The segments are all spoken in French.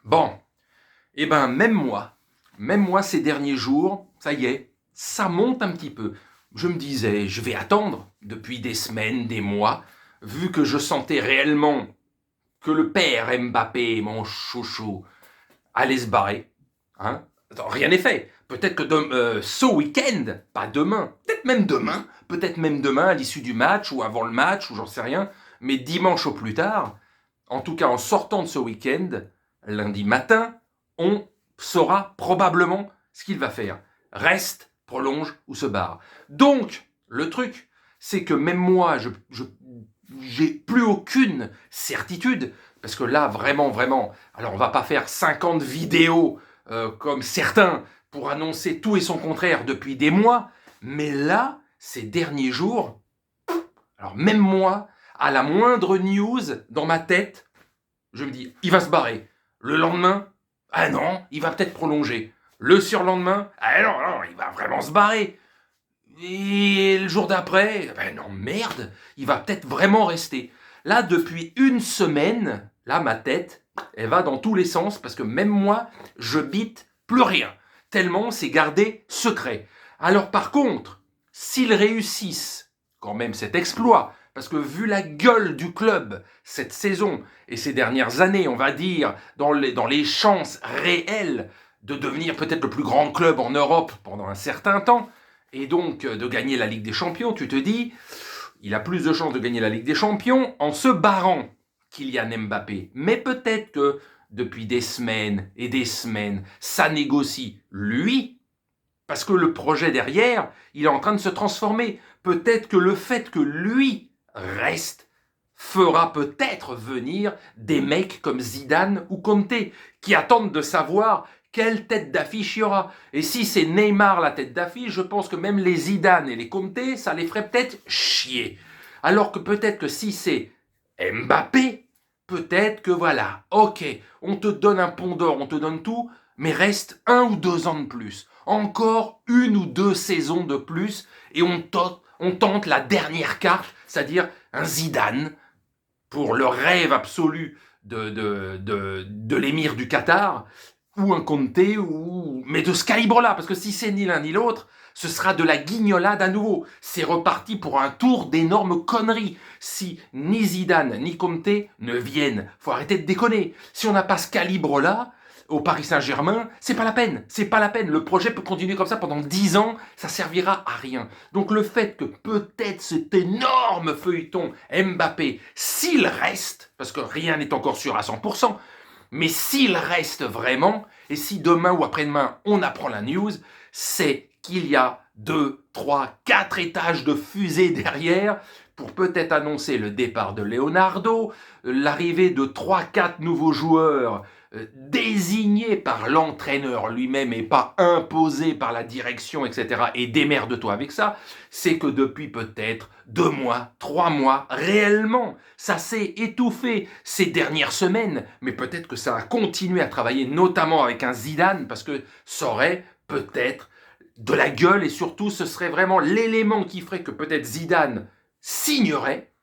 Bon, eh ben même moi ces derniers jours, ça y est, ça monte un petit peu. Je me disais, je vais attendre depuis des semaines, des mois, vu que je sentais réellement que le père Mbappé, mon chouchou, allait se barrer. Hein. Attends, rien n'est fait. Peut-être que ce week-end, pas demain, peut-être même demain à l'issue du match ou avant le match ou j'en sais rien, mais dimanche au plus tard, en tout cas en sortant de ce week-end, lundi matin, on saura probablement ce qu'il va faire. Reste, prolonge ou se barre. Donc, le truc, c'est que même moi, j'ai plus aucune certitude, parce que là, vraiment, alors on va pas faire 50 vidéos comme certains pour annoncer tout et son contraire depuis des mois, mais là, ces derniers jours, alors même moi, à la moindre news dans ma tête, je me dis, il va se barrer. Le lendemain, ah non, il va peut-être prolonger. Le surlendemain, ah non, il va vraiment se barrer. Et le jour d'après, ben non, merde, il va peut-être vraiment rester. Là, depuis une semaine, là, ma tête, elle va dans tous les sens parce que même moi, je bite plus rien. Tellement c'est gardé secret. Alors par contre, s'ils réussissent quand même cet exploit, parce que vu la gueule du club cette saison et ces dernières années, on va dire, dans les chances réelles de devenir peut-être le plus grand club en Europe pendant un certain temps, et donc de gagner la Ligue des Champions, tu te dis, il a plus de chances de gagner la Ligue des Champions en se barrant Kylian Mbappé. Mais peut-être que depuis des semaines et des semaines, ça négocie lui, parce que le projet derrière, il est en train de se transformer. Peut-être que le fait que lui reste fera peut-être venir des mecs comme Zidane ou Conte qui attendent de savoir quelle tête d'affiche il y aura. Et si c'est Neymar la tête d'affiche, je pense que même les Zidane et les Conte, ça les ferait peut-être chier. Alors que peut-être que si c'est Mbappé, peut-être que voilà, ok, on te donne un pont d'or, on te donne tout, mais reste 1 ou 2 ans de plus. Encore 1 ou 2 saisons de plus, et on tente la dernière carte, c'est-à-dire un Zidane, pour le rêve absolu de l'émir du Qatar, ou un Conte, mais de ce calibre-là, parce que si c'est ni l'un ni l'autre, ce sera de la guignolade à nouveau. C'est reparti pour un tour d'énormes conneries. Si ni Zidane ni Conte ne viennent, faut arrêter de déconner. Si on n'a pas ce calibre-là, au Paris Saint-Germain, c'est pas la peine. C'est pas la peine. Le projet peut continuer comme ça pendant 10 ans, ça servira à rien. Donc le fait que peut-être cet énorme feuilleton Mbappé, s'il reste, parce que rien n'est encore sûr à 100%, mais s'il reste vraiment, et si demain ou après-demain on apprend la news, c'est qu'il y a 2, 3, 4 étages de fusée derrière pour peut-être annoncer le départ de Leonardo, l'arrivée de 3, 4 nouveaux joueurs désignés par l'entraîneur lui-même et pas imposés par la direction, etc. Et démerde-toi avec ça, c'est que depuis peut-être 2 mois, 3 mois, réellement, ça s'est étouffé ces dernières semaines, mais peut-être que ça a continué à travailler, notamment avec un Zidane, parce que ça aurait peut-être de la gueule et surtout ce serait vraiment l'élément qui ferait que peut-être Zidane signerait,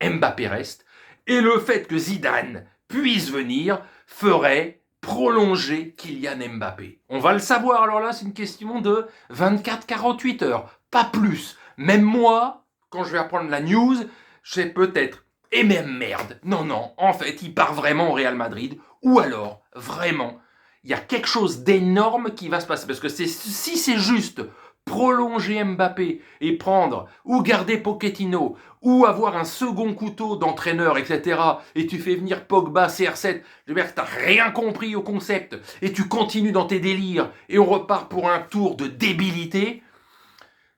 Mbappé reste, et le fait que Zidane puisse venir ferait prolonger Kylian Mbappé. On va le savoir, alors là c'est une question de 24-48 heures, pas plus. Même moi, quand je vais apprendre la news, je sais peut-être, et même merde, non, en fait il part vraiment au Real Madrid, ou alors, vraiment, il y a quelque chose d'énorme qui va se passer. Parce que si c'est juste prolonger Mbappé et prendre ou garder Pochettino ou avoir un second couteau d'entraîneur, etc., et tu fais venir Pogba, CR7, je veux dire que t'as rien compris au concept, et tu continues dans tes délires, et on repart pour un tour de débilité,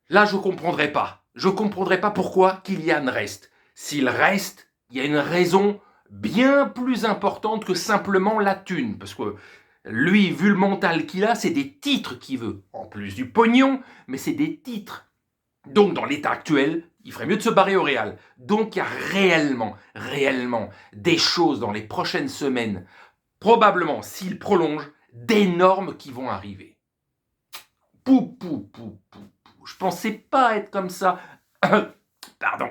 là je comprendrai pas. Je comprendrai pas pourquoi Kylian reste. S'il reste, il y a une raison bien plus importante que simplement la thune. Parce que lui, vu le mental qu'il a, c'est des titres qu'il veut. En plus du pognon, mais c'est des titres. Donc dans l'état actuel, il ferait mieux de se barrer au Real. Donc il y a réellement des choses dans les prochaines semaines, probablement s'il prolonge, d'énormes qui vont arriver. Pou. Je pensais pas être comme ça. Pardon.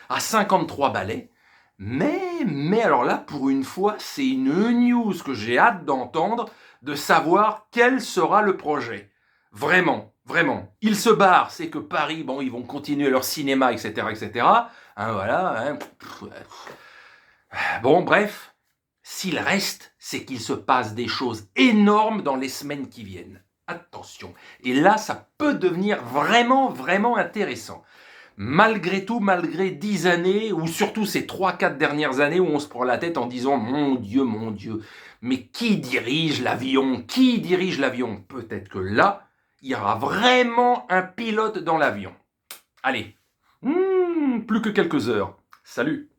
À 53 balais. Mais alors là, pour une fois, c'est une news que j'ai hâte d'entendre, de savoir quel sera le projet. Vraiment, vraiment. Ils se barrent, c'est que Paris, bon, ils vont continuer leur cinéma, etc., etc. Hein, voilà. Hein. Bon, bref, s'il reste, c'est qu'il se passe des choses énormes dans les semaines qui viennent. Attention. Et là, ça peut devenir vraiment, vraiment intéressant. Malgré tout, malgré 10 années, ou surtout ces 3-4 dernières années où on se prend la tête en disant « Mon Dieu, mais qui dirige l'avion? Qui dirige l'avion ?» Peut-être que là, il y aura vraiment un pilote dans l'avion. Allez, plus que quelques heures. Salut!